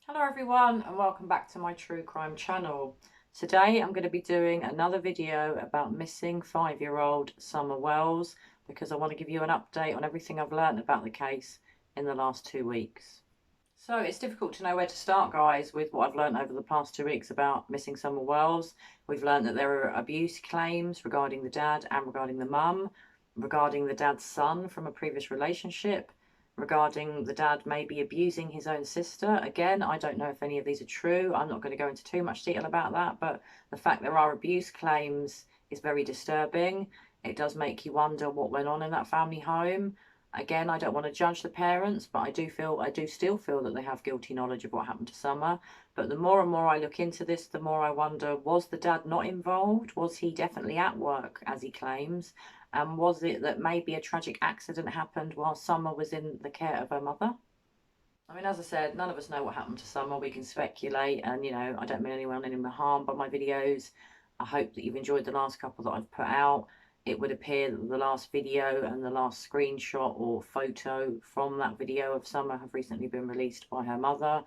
Hello everyone and welcome back to my true crime channel. Today I'm going to be doing another video about missing 5-year-old Summer Wells because I want to give you an update on everything I've learned about the case in the last 2 weeks. So it's difficult to know where to start, guys, with what I've learned over the past 2 weeks about missing Summer Wells. We've learned that there are abuse claims regarding the dad and regarding the mum, regarding the dad's son from a previous relationship, regarding the dad maybe abusing his own sister. Again, I don't know if any of these are true. I'm not going to go into too much detail about that, but the fact there are abuse claims is very disturbing. It does make you wonder what went on in that family home. Again, I don't want to judge the parents, but I do still feel that they have guilty knowledge of what happened to Summer. But the more and more I look into this, the more I wonder, was the dad not involved? Was he definitely at work, as he claims? And was it that maybe a tragic accident happened while Summer was in the care of her mother? I mean, as I said, none of us know what happened to Summer. We can speculate, and I don't mean anyone any harm by my videos. I hope that you've enjoyed the last couple that I've put out. It would appear that the last video and the last screenshot or photo from that video of Summer have recently been released by her mother,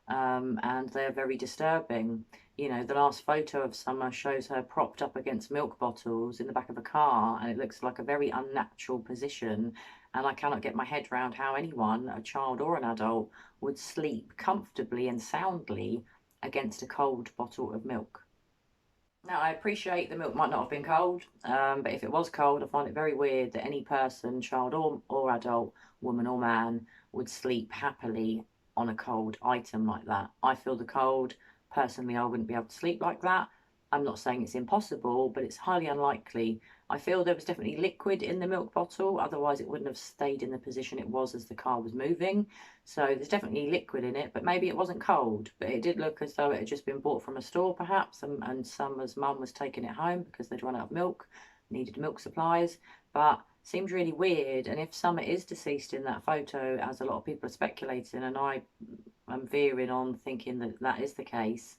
and they're very disturbing. The last photo of Summer shows her propped up against milk bottles in the back of a car, and it looks like a very unnatural position. And I cannot get my head around how anyone, a child or an adult, would sleep comfortably and soundly against a cold bottle of milk. Now, I appreciate the milk might not have been cold, but if it was cold, I find it very weird that any person, child or adult, woman or man, would sleep happily on a cold item like that. I feel the cold. Personally, I wouldn't be able to sleep like that. I'm not saying it's impossible, but it's highly unlikely. I feel there was definitely liquid in the milk bottle, otherwise it wouldn't have stayed in the position it was as the car was moving. So there's definitely liquid in it, but maybe it wasn't cold. But it did look as though it had just been bought from a store, perhaps, and Summer's mum was taking it home because they'd run out of milk, needed milk supplies. But seemed really weird. And if Summer is deceased in that photo, as a lot of people are speculating, and I am veering on thinking that that is the case,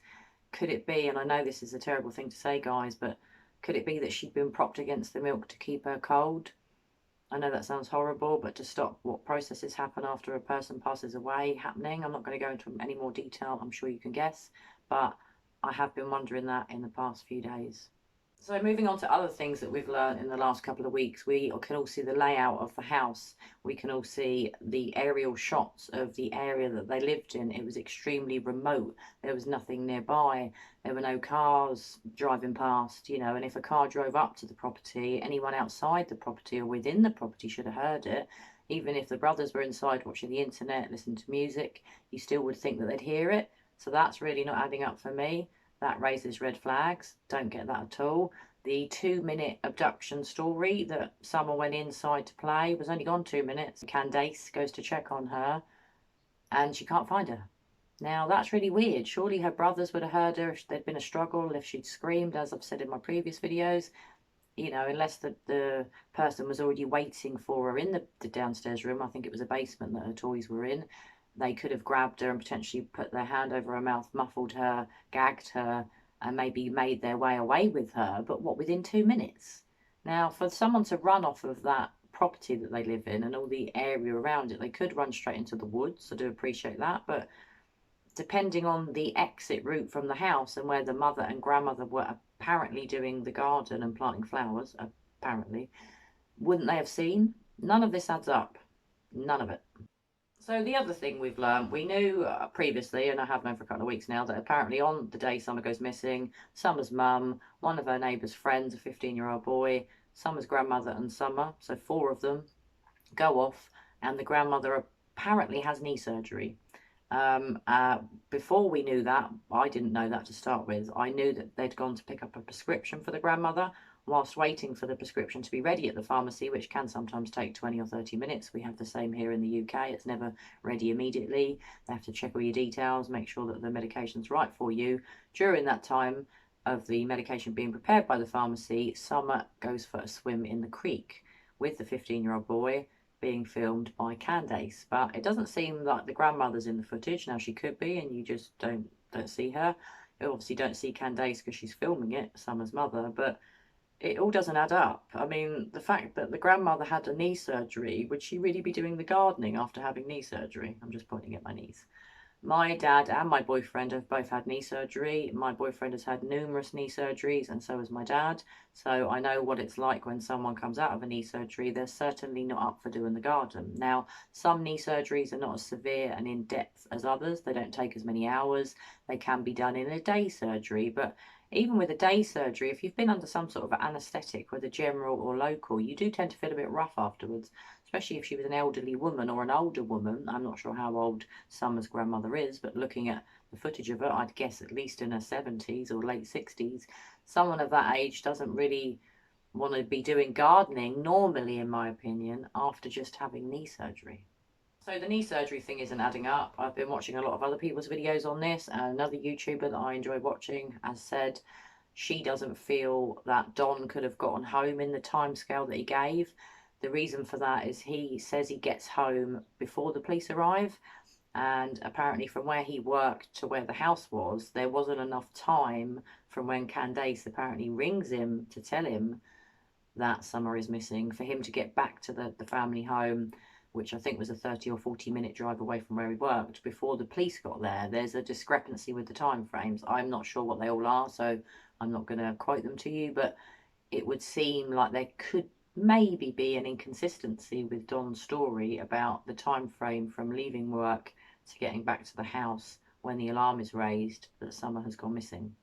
could it be, and I know this is a terrible thing to say, guys, but could it be that she'd been propped against the milk to keep her cold? I know that sounds horrible, but to stop what processes happen after a person passes away happening. I'm not going to go into any more detail. I'm sure you can guess, but I have been wondering that in the past few days. So moving on to other things that we've learned in the last couple of weeks, we can all see the layout of the house. We can all see the aerial shots of the area that they lived in. It was extremely remote. There was nothing nearby. There were no cars driving past, and if a car drove up to the property, anyone outside the property or within the property should have heard it. Even if the brothers were inside watching the internet, listening to music, you still would think that they'd hear it. So that's really not adding up for me. That raises red flags. Don't get that at all. The 2-minute abduction story that Summer went inside to play was only gone 2 minutes. Candace goes to check on her and she can't find her. Now that's really weird. Surely her brothers would have heard her if there'd been a struggle, if she'd screamed, as I've said in my previous videos. Unless the person was already waiting for her in the downstairs room. I think it was a basement that her toys were in. They could have grabbed her and potentially put their hand over her mouth, muffled her, gagged her, and maybe made their way away with her. But what, within 2 minutes? Now, for someone to run off of that property that they live in and all the area around it, they could run straight into the woods. I do appreciate that. But depending on the exit route from the house and where the mother and grandmother were apparently doing the garden and planting flowers, apparently, wouldn't they have seen? None of this adds up. None of it. So the other thing we've learned, we knew previously, and I have known for a couple of weeks now, that apparently on the day Summer goes missing, Summer's mum, one of her neighbour's friends, a 15-year-old boy, Summer's grandmother and Summer, so 4 of them, go off, and the grandmother apparently has knee surgery. Before we knew that, I didn't know that to start with. I knew that they'd gone to pick up a prescription for the grandmother whilst waiting for the prescription to be ready at the pharmacy, which can sometimes take 20 or 30 minutes. We have the same here in the UK. It's never ready immediately. They have to check all your details, make sure that the medication's right for you. During that time of the medication being prepared by the pharmacy, Summer goes for a swim in the creek with the 15-year-old boy, being filmed by Candace. But it doesn't seem like the grandmother's in the footage. Now, she could be, and you just don't see her. You obviously don't see Candace because she's filming it, Summer's mother, but it all doesn't add up. I mean, the fact that the grandmother had a knee surgery, would she really be doing the gardening after having knee surgery? I'm just pointing at my knees. My dad and my boyfriend have both had knee surgery. My boyfriend has had numerous knee surgeries, and so has my dad. So I know what it's like when someone comes out of a knee surgery. They're certainly not up for doing the garden. Now, some knee surgeries are not as severe and in depth as others. They don't take as many hours. They can be done in a day surgery. But even with a day surgery, if you've been under some sort of anaesthetic, whether general or local, you do tend to feel a bit rough afterwards, especially if she was an elderly woman or an older woman. I'm not sure how old Summer's grandmother is, but looking at the footage of her, I'd guess at least in her 70s or late 60s. Someone of that age doesn't really want to be doing gardening normally, in my opinion, after just having knee surgery. So the knee surgery thing isn't adding up. I've been watching a lot of other people's videos on this, and another YouTuber that I enjoy watching has said she doesn't feel that Don could have gotten home in the time scale that he gave. The reason for that is he says he gets home before the police arrive, and apparently from where he worked to where the house was, there wasn't enough time from when Candace apparently rings him to tell him that Summer is missing for him to get back to the family home, which I think was a 30 or 40-minute drive away from where he worked, before the police got there. There's a discrepancy with the time frames. I'm not sure what they all are, so I'm not going to quote them to you, but it would seem like there could maybe be an inconsistency with Don's story about the time frame from leaving work to getting back to the house when the alarm is raised that Summer has gone missing.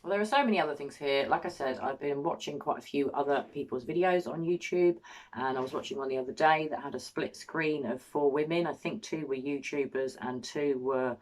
Well, there are so many other things here. Like I said, I've been watching quite a few other people's videos on YouTube, and I was watching one the other day that had a split screen of 4 women. I think 2 were YouTubers and 2 were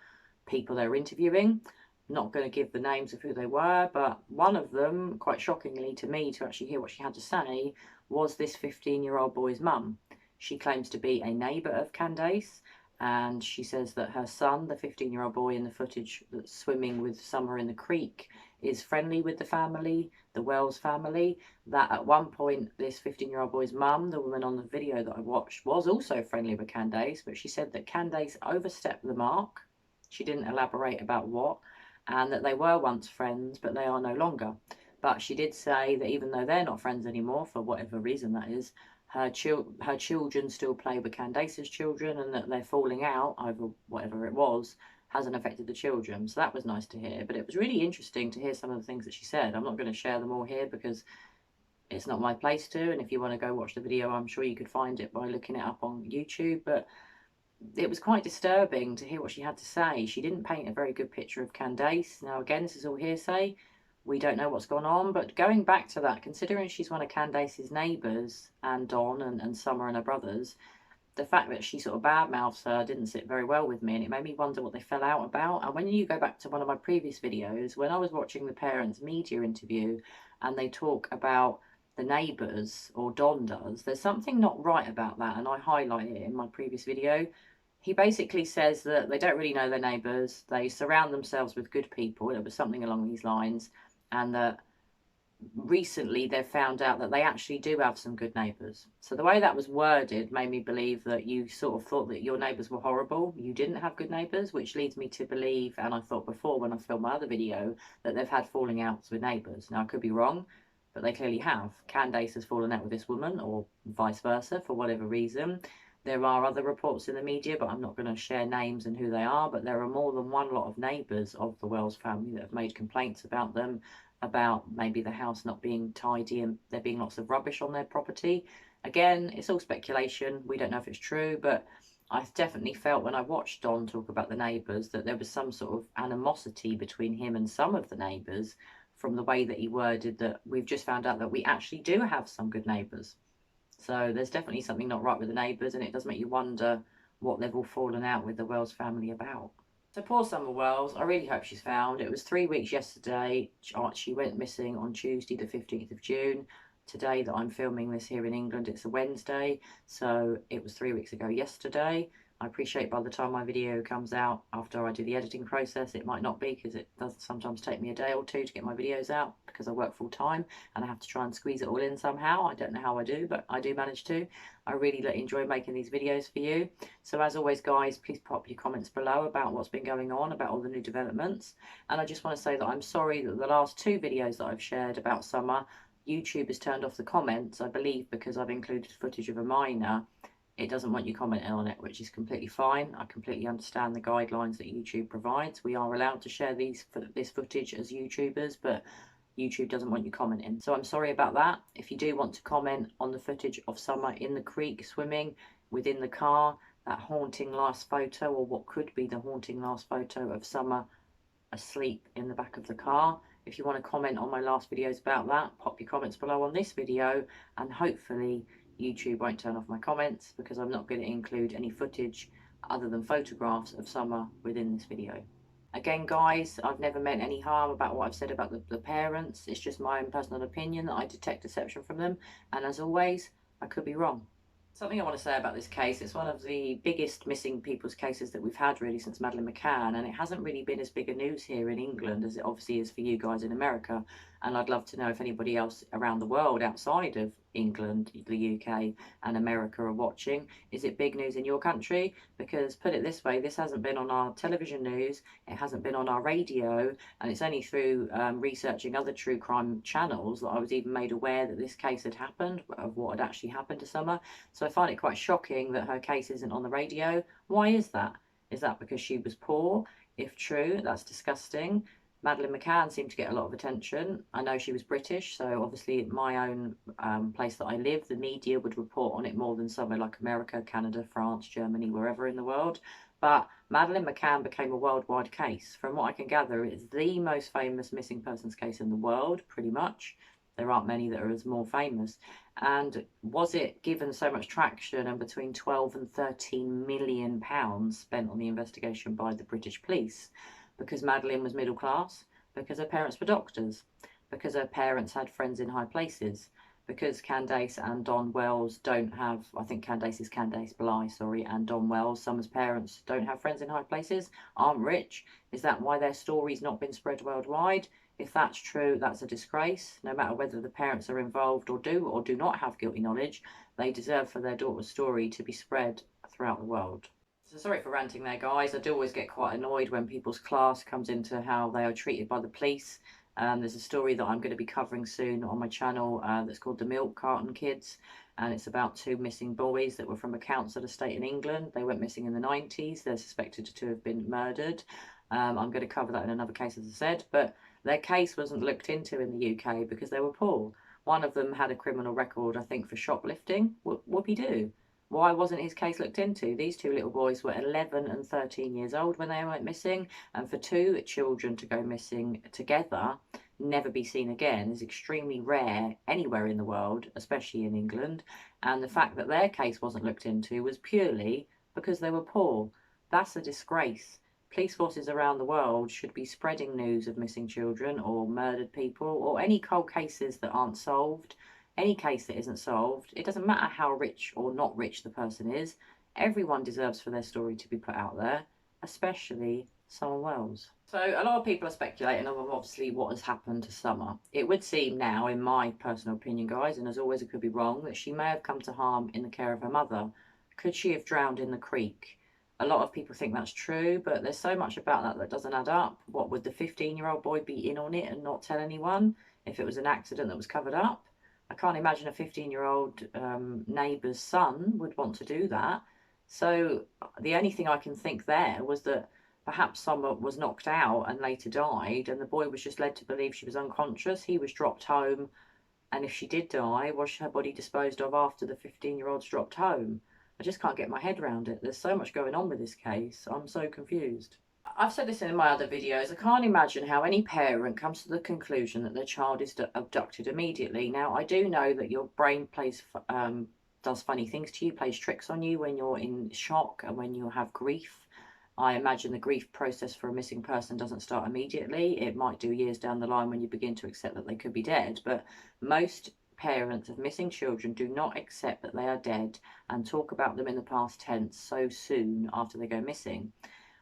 people they were interviewing. I'm not going to give the names of who they were, but one of them, quite shockingly to me to actually hear what she had to say, was this 15-year-old boy's mum. She claims to be a neighbour of Candace, and she says that her son, the 15-year-old boy in the footage that's swimming with Summer in the creek, is friendly with the family, the Wells family, that at one point this 15-year-old boy's mum, the woman on the video that I watched, was also friendly with Candace, but she said that Candace overstepped the mark. She didn't elaborate about what, and that they were once friends, but they are no longer. But she did say that even though they're not friends anymore, for whatever reason that is, her children still play with Candace's children, and that they're falling out over whatever it was hasn't affected the children. So that was nice to hear. But it was really interesting to hear some of the things that she said. I'm not going to share them all here because it's not my place to. And if you want to go watch the video, I'm sure you could find it by looking it up on YouTube. But it was quite disturbing to hear what she had to say. She didn't paint a very good picture of Candace. Now, again, this is all hearsay. We don't know what's gone on, but going back to that, considering she's one of Candace's neighbours, and Don and Summer and her brothers, the fact that she sort of badmouths her didn't sit very well with me, and it made me wonder what they fell out about. And when you go back to one of my previous videos, when I was watching the parents' media interview and they talk about the neighbours, or Don does, there's something not right about that, and I highlight it in my previous video. He basically says that they don't really know their neighbours, they surround themselves with good people, it was something along these lines, and that recently they've found out that they actually do have some good neighbours. So the way that was worded made me believe that you sort of thought that your neighbours were horrible, you didn't have good neighbours, which leads me to believe, and I thought before when I filmed my other video, that they've had falling outs with neighbours. Now I could be wrong, but they clearly have. Candace has fallen out with this woman, or vice versa, for whatever reason. There are other reports in the media, but I'm not going to share names and who they are, but there are more than one lot of neighbours of the Wells family that have made complaints about them, about maybe the house not being tidy and there being lots of rubbish on their property. Again, it's all speculation. We don't know if it's true, but I definitely felt when I watched Don talk about the neighbours that there was some sort of animosity between him and some of the neighbours, from the way that he worded that we've just found out that we actually do have some good neighbours. So there's definitely something not right with the neighbours, and it does make you wonder what they've all fallen out with the Wells family about. So poor Summer Wells, I really hope she's found. It was 3 weeks yesterday. She went missing on Tuesday the 15th of June. Today that I'm filming this here in England, it's a Wednesday. So it was 3 weeks ago yesterday. I appreciate by the time my video comes out, after I do the editing process, it might not be, because it does sometimes take me a day or two to get my videos out because I work full time and I have to try and squeeze it all in somehow. I don't know how I do, but I do manage to. I really enjoy making these videos for you. So as always, guys, please pop your comments below about what's been going on, about all the new developments. And I just want to say that I'm sorry that the last 2 videos that I've shared about Summer, YouTube has turned off the comments, I believe because I've included footage of a minor it doesn't want you commenting on it, which is completely fine. I completely understand the guidelines that YouTube provides. We are allowed to share this footage as YouTubers, but YouTube doesn't want you commenting. So I'm sorry about that. If you do want to comment on the footage of Summer in the creek swimming within the car, that haunting last photo, or what could be the haunting last photo of Summer asleep in the back of the car, if you want to comment on my last videos about that, pop your comments below on this video, and hopefully YouTube won't turn off my comments, because I'm not going to include any footage other than photographs of Summer within this video. Again, guys, I've never meant any harm about what I've said about the parents. It's just my own personal opinion that I detect deception from them. And as always, I could be wrong. Something I want to say about this case, it's one of the biggest missing people's cases that we've had really since Madeleine McCann, and it hasn't really been as big a news here in England as it obviously is for you guys in America. And I'd love to know if anybody else around the world outside of England, the UK and America are watching. Is it big news in your country? Because put it this way, this hasn't been on our television news, it hasn't been on our radio, and it's only through researching other true crime channels that I was even made aware that this case had happened, of what had actually happened to Summer. So I find it quite shocking that her case isn't on the radio. Why is that? Is that because she was poor? If true, that's disgusting. Madeleine McCann seemed to get a lot of attention. I know she was British, so obviously my own place that I live, the media would report on it more than somewhere like America, Canada, France, Germany, wherever in the world. But Madeleine McCann became a worldwide case. From what I can gather, it's the most famous missing persons case in the world, pretty much. There aren't many that are as more famous. And was it given so much traction, and between 12 and 13 million pounds spent on the investigation by the British police? Because Madeleine was middle class, because her parents were doctors, because her parents had friends in high places, because Candus and Don Wells don't have, I think Candus is Candus Bly, sorry, and Don Wells, Summer's parents, don't have friends in high places, aren't rich. Is that why their story's not been spread worldwide? If that's true, that's a disgrace. No matter whether the parents are involved or do not have guilty knowledge, they deserve for their daughter's story to be spread throughout the world. So sorry for ranting there, guys. I do always get quite annoyed when people's class comes into how they are treated by the police. There's a story that I'm going to be covering soon on my channel that's called The Milk Carton Kids, and it's about two missing boys that were from a council estate in England. They went missing in the 90s. They're suspected to have been murdered. I'm going to cover that in another case, as I said, but their case wasn't looked into in the UK because they were poor. One of them had a criminal record, I think, for shoplifting. Whoopie-doo. Why wasn't his case looked into? These two little boys were 11 and 13 years old when they went missing, and for two children to go missing together, never be seen again, is extremely rare anywhere in the world, especially in England. And the fact that their case wasn't looked into was purely because they were poor. That's a disgrace. Police forces around the world should be spreading news of missing children or murdered people or any cold cases that aren't solved. Any case that isn't solved, it doesn't matter how rich or not rich the person is, everyone deserves for their story to be put out there, especially Summer Wells. So a lot of people are speculating on obviously what has happened to Summer. It would seem now, in my personal opinion, guys, and as always it could be wrong, that she may have come to harm in the care of her mother. Could she have drowned in the creek? A lot of people think that's true, but there's so much about that that doesn't add up. What, would the 15-year-old boy be in on it and not tell anyone if it was an accident that was covered up? I can't imagine a 15-year-old neighbour's son would want to do that. So the only thing I can think there was that perhaps someone was knocked out and later died, and the boy was just led to believe she was unconscious. He was dropped home, and if she did die, was her body disposed of after the 15-year-old's dropped home? I just can't get my head around it. There's so much going on with this case. I'm so confused. I've said this in my other videos, I can't imagine how any parent comes to the conclusion that their child is abducted immediately. Now, I do know that your brain does funny things to you, plays tricks on you when you're in shock and when you have grief. I imagine the grief process for a missing person doesn't start immediately. It might do years down the line when you begin to accept that they could be dead, but most parents of missing children do not accept that they are dead and talk about them in the past tense so soon after they go missing.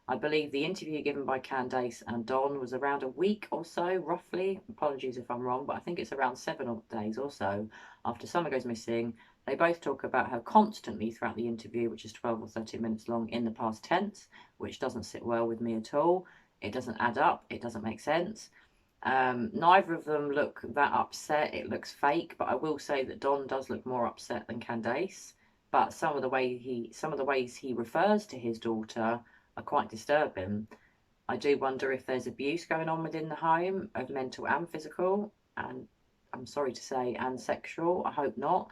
I believe the interview given by Candus and Don was around a week or so, roughly. Apologies if I'm wrong, but I think it's around 7 days or so after Summer goes missing. They both talk about her constantly throughout the interview, which is 12 or 13 minutes long, in the past tense, which doesn't sit well with me at all. It doesn't add up. It doesn't make sense. Neither of them look that upset. It looks fake, but I will say that Don does look more upset than Candus. but some of the ways he refers to his daughter are quite disturbing. I do wonder if there's abuse going on within the home, of mental and physical, and I'm sorry to say, and sexual. I hope not.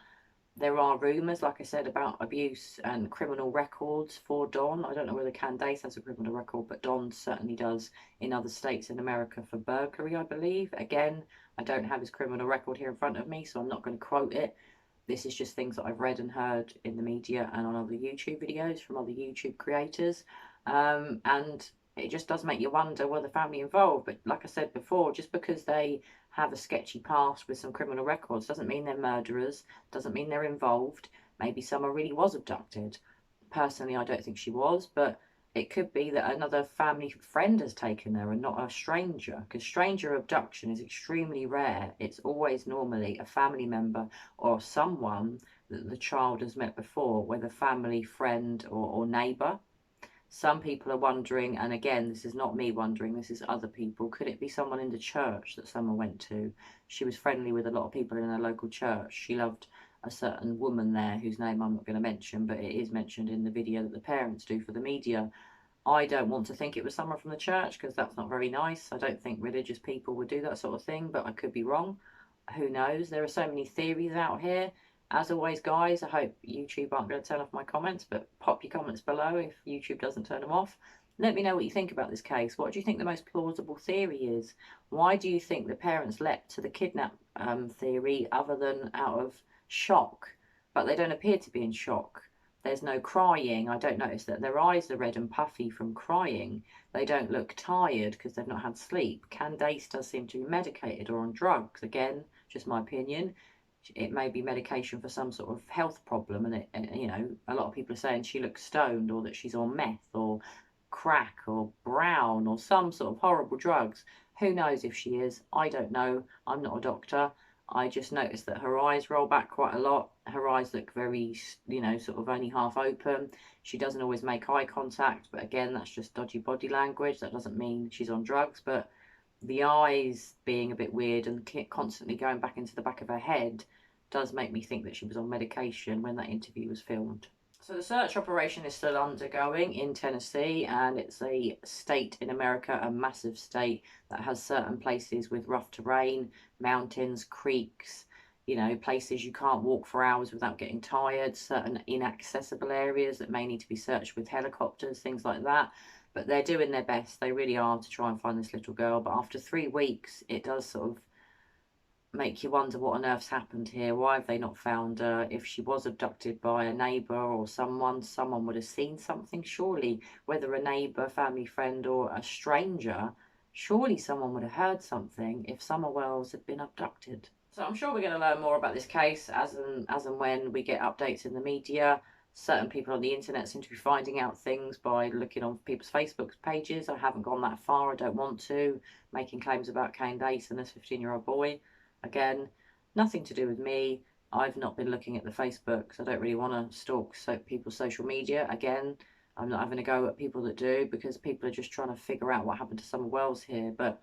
There are rumours, like I said, about abuse and criminal records for Don. I don't know whether Candace has a criminal record, but Don certainly does in other states in America for burglary, I believe. Again, I don't have his criminal record here in front of me, so I'm not going to quote it. This is just things that I've read and heard in the media and on other YouTube videos from other YouTube creators. And it just does make you wonder, were the family involved? But like I said before, just because they have a sketchy past with some criminal records doesn't mean they're murderers, doesn't mean they're involved. Maybe Summer really was abducted. Personally, I don't think she was, but it could be that another family friend has taken her and not a stranger, because stranger abduction is extremely rare. It's always normally a family member or someone that the child has met before, whether family, friend, or neighbour. Some people are wondering, and again, this is not me wondering, this is other people, could it be someone in the church that Summer went to? She was friendly with a lot of people in her local church. She loved a certain woman there whose name I'm not going to mention, but it is mentioned in the video that the parents do for the media. I don't want to think it was someone from the church, because that's not very nice. I don't think religious people would do that sort of thing, but I could be wrong. Who knows? There are so many theories out here. As always, guys, I hope YouTube aren't going to turn off my comments, but pop your comments below if YouTube doesn't turn them off. Let me know what you think about this case. What do you think the most plausible theory is? Why do you think the parents leapt to the kidnap theory other than out of shock? But they don't appear to be in shock. There's no crying. I don't notice that their eyes are red and puffy from crying. They don't look tired because they've not had sleep. Candace does seem to be medicated or on drugs. Again, just my opinion. It may be medication for some sort of health problem, and you know, a lot of people are saying she looks stoned, or that she's on meth or crack or brown or some sort of horrible drugs. Who knows if she is? I don't know. I'm not a doctor. I just noticed that her eyes roll back quite a lot. Her eyes look very, you know, sort of only half open. She doesn't always make eye contact, but again, that's just dodgy body language. That doesn't mean she's on drugs, but the eyes being a bit weird and constantly going back into the back of her head does make me think that she was on medication when that interview was filmed. So the search operation is still undergoing in Tennessee, and it's a state in America, a massive state that has certain places with rough terrain, mountains, creeks, you know, places you can't walk for hours without getting tired, certain inaccessible areas that may need to be searched with helicopters, things like that. But they're doing their best. They really are, to try and find this little girl. But after 3 weeks, it does sort of make you wonder what on earth's happened here. Why have they not found her? If she was abducted by a neighbour or someone would have seen something, surely, whether a neighbour, family friend, or a stranger, surely someone would have heard something if Summer Wells had been abducted. So I'm sure we're going to learn more about this case as and when we get updates in the media. Certain people on the internet seem to be finding out things by looking on people's Facebook pages. I haven't gone that far. I don't want to. Making claims about Candus and this 15-year-old boy. Again, nothing to do with me. I've not been looking at the Facebooks. I don't really want to stalk people's social media. Again, I'm not having a go at people that do, because people are just trying to figure out what happened to Summer Wells here. But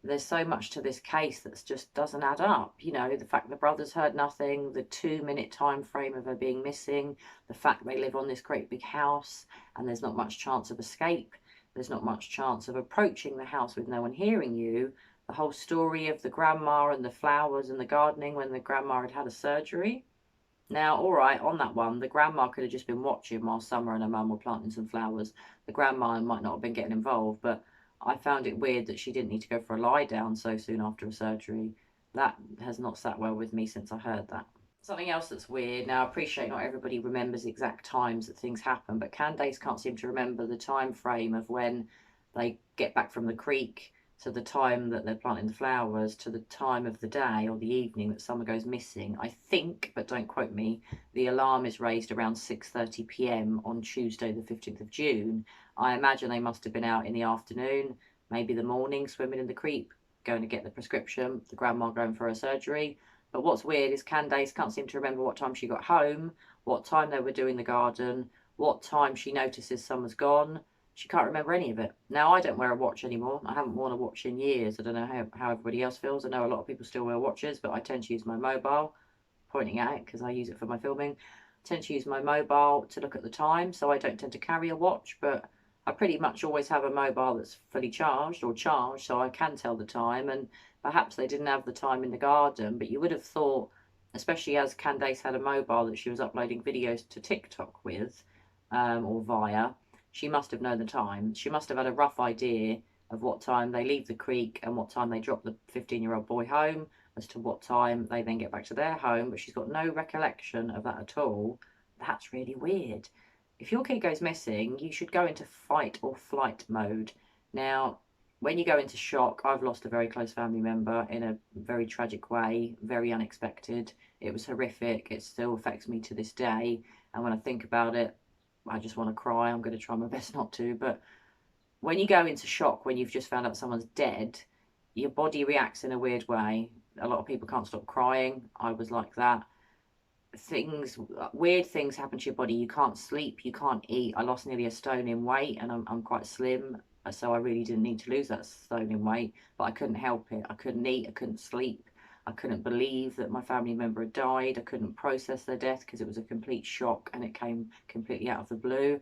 there's so much to this case that just doesn't add up. You know, the fact the brothers heard nothing, the 2-minute time frame of her being missing, the fact they live on this great big house and there's not much chance of escape. There's not much chance of approaching the house with no one hearing you. The whole story of the grandma and the flowers and the gardening when the grandma had had a surgery. Now, all right, on that one, the grandma could have just been watching while Summer and her mum were planting some flowers. The grandma might not have been getting involved, but I found it weird that she didn't need to go for a lie down so soon after a surgery. That has not sat well with me since I heard that. Something else that's weird, now I appreciate not everybody remembers exact times that things happen, but Candace can't seem to remember the time frame of when they get back from the creek to the time that they're planting the flowers to the time of the day or the evening that Summer goes missing. I think, but don't quote me, the alarm is raised around 6:30 p.m. on Tuesday the 15th of June. I imagine they must have been out in the afternoon, maybe the morning, swimming in the creek, going to get the prescription, the grandma going for her surgery. But what's weird is Candace can't seem to remember what time she got home, what time they were doing the garden, what time she notices Summer's gone. She can't remember any of it. Now, I don't wear a watch anymore. I haven't worn a watch in years. I don't know how everybody else feels. I know a lot of people still wear watches, but I tend to use my mobile, pointing at it because I use it for my filming. tend to use my mobile to look at the time, so I don't tend to carry a watch, but I pretty much always have a mobile that's fully charged or charged, so I can tell the time. And perhaps they didn't have the time in the garden, but you would have thought, especially as Candace had a mobile that she was uploading videos to TikTok with, or via, she must have known the time. She must have had a rough idea of what time they leave the creek and what time they drop the 15-year-old boy home, as to what time they then get back to their home, but she's got no recollection of that at all. That's really weird. If your kid goes missing, you should go into fight or flight mode. Now, when you go into shock, I've lost a very close family member in a very tragic way, very unexpected. It was horrific. It still affects me to this day. And when I think about it, I just want to cry. I'm going to try my best not to. But when you go into shock, when you've just found out someone's dead, your body reacts in a weird way. A lot of people can't stop crying. I was like that. Weird things happen to your body. You can't sleep, you can't eat. I lost nearly a stone in weight, and I'm quite slim, so I really didn't need to lose that stone in weight, but I couldn't help it. I couldn't eat, I couldn't sleep. I couldn't believe that my family member had died. I couldn't process their death because it was a complete shock and it came completely out of the blue.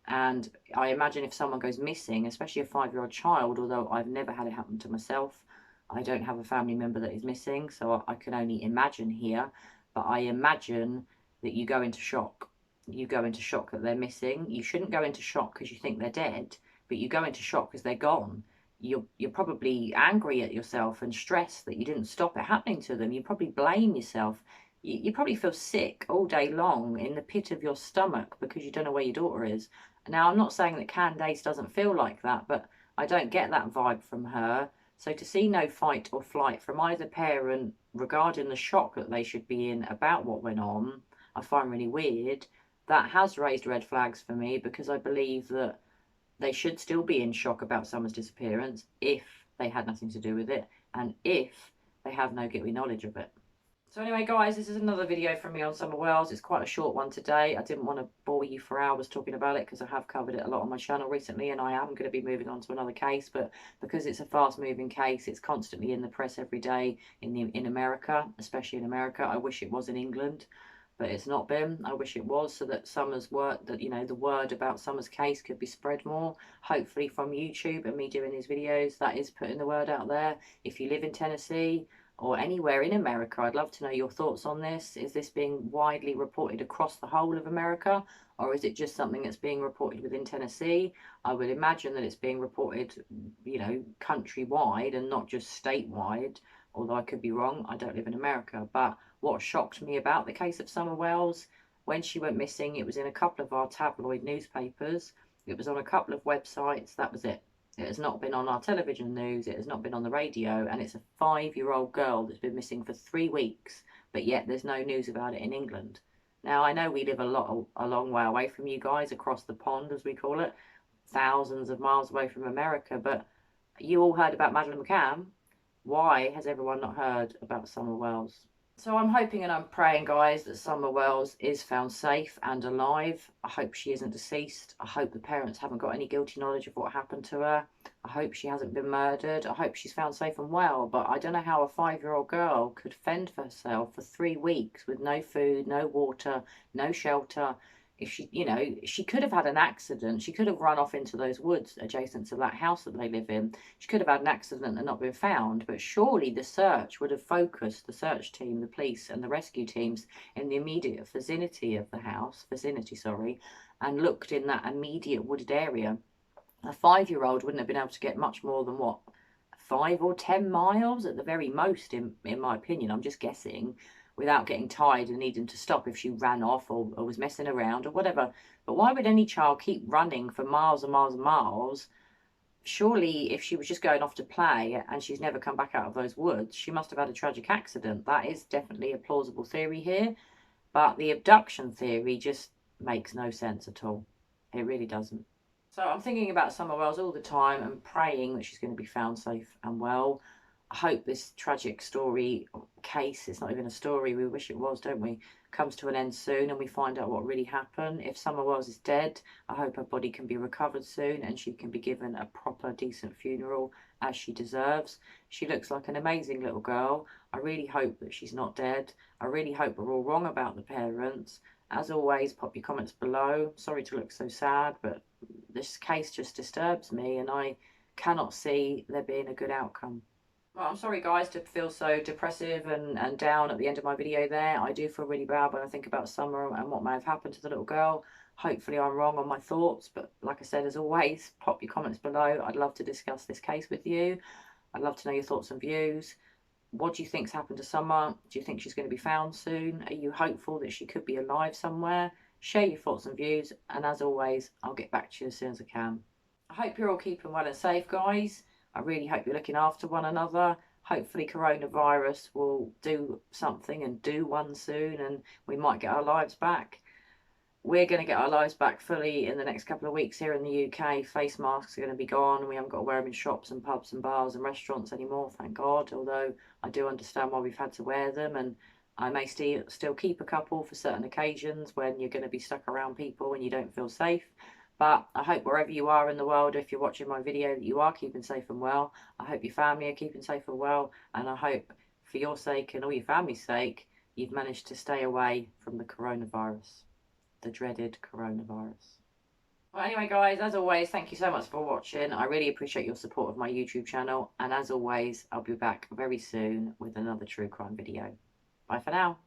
And I imagine if someone goes missing, especially a 5-year-old child, although I've never had it happen to myself, I don't have a family member that is missing, so I can only imagine here. But I imagine that you go into shock. You go into shock that they're missing. You shouldn't go into shock because you think they're dead, but you go into shock because they're gone. You're probably angry at yourself and stressed that you didn't stop it happening to them. You probably blame yourself. You probably feel sick all day long in the pit of your stomach because you don't know where your daughter is. Now, I'm not saying that Candace doesn't feel like that, but I don't get that vibe from her. So to see no fight or flight from either parent regarding the shock that they should be in about what went on, I find really weird. That has raised red flags for me, because I believe that they should still be in shock about someone's disappearance if they had nothing to do with it, and if they have no guilty knowledge of it. So anyway, guys, this is another video from me on Summer Wells. It's quite a short one today. I didn't want to bore you for hours talking about it because I have covered it a lot on my channel recently, and I am going to be moving on to another case. But because it's a fast-moving case, it's constantly in the press every day in America, especially in America. I wish it was in England, but it's not been. I wish it was, so that Summer's work, that, you know, the word about Summer's case could be spread more. Hopefully from YouTube and me doing these videos, that is putting the word out there. If you live in Tennessee or anywhere in America, I'd love to know your thoughts on this. Is this being widely reported across the whole of America, or is it just something that's being reported within Tennessee? I would imagine that it's being reported, you know, countrywide and not just statewide, although I could be wrong. I don't live in America. But what shocked me about the case of Summer Wells, when she went missing, it was in a couple of our tabloid newspapers. It was on a couple of websites. That was it. It has not been on our television news. It has not been on the radio. And it's a 5-year-old girl that's been missing for 3 weeks, but yet there's no news about it in England. Now, I know we live a long way away from you guys, across the pond, as we call it, thousands of miles away from America, but you all heard about Madeleine McCann. Why has everyone not heard about Summer Wells? So I'm hoping and I'm praying, guys, that Summer Wells is found safe and alive. I hope she isn't deceased. I hope the parents haven't got any guilty knowledge of what happened to her. I hope she hasn't been murdered. I hope she's found safe and well. But I don't know how a 5-year-old girl could fend for herself for 3 weeks with no food, no water, no shelter. If she, you know, she could have had an accident. She could have run off into those woods adjacent to that house that they live in. She could have had an accident and not been found. But surely the search would have focused, the search team, the police and the rescue teams, in the immediate vicinity of the house, and looked in that immediate wooded area. A 5-year-old wouldn't have been able to get much more than, what, 5 or 10 miles at the very most, in my opinion. I'm just guessing, without getting tired and needing to stop if she ran off or was messing around or whatever. But why would any child keep running for miles and miles and miles? Surely if she was just going off to play and she's never come back out of those woods, she must have had a tragic accident. That is definitely a plausible theory here. But the abduction theory just makes no sense at all. It really doesn't. So I'm thinking about Summer Wells all the time and praying that she's going to be found safe and well. I hope this tragic story, case, it's not even a story, we wish it was, don't we, comes to an end soon and we find out what really happened. If Summer Wells is dead, I hope her body can be recovered soon and she can be given a proper, decent funeral as she deserves. She looks like an amazing little girl. I really hope that she's not dead. I really hope we're all wrong about the parents. As always, pop your comments below. Sorry to look so sad, but this case just disturbs me and I cannot see there being a good outcome. Well, I'm sorry guys to feel so depressive and down at the end of my video there. I do feel really bad when I think about Summer and what may have happened to the little girl. Hopefully I'm wrong on my thoughts, but like I said, as always, pop your comments below. I'd love to discuss this case with you. I'd love to know your thoughts and views. What do you think's happened to Summer? Do you think she's going to be found soon? Are you hopeful that she could be alive somewhere? Share your thoughts and views, and as always, I'll get back to you as soon as I can. I hope you're all keeping well and safe, guys. I really hope you're looking after one another. Hopefully coronavirus will do something and do one soon, and we might get our lives back. We're going to get our lives back fully in the next couple of weeks here in the UK. Face masks are going to be gone. We haven't got to wear them in shops and pubs and bars and restaurants anymore, thank God. Although I do understand why we've had to wear them, and I may still keep a couple for certain occasions when you're going to be stuck around people and you don't feel safe. But I hope wherever you are in the world, if you're watching my video, that you are keeping safe and well. I hope your family are keeping safe and well. And I hope for your sake and all your family's sake, you've managed to stay away from the coronavirus. The dreaded coronavirus. Well, anyway, guys, as always, thank you so much for watching. I really appreciate your support of my YouTube channel. And as always, I'll be back very soon with another true crime video. Bye for now.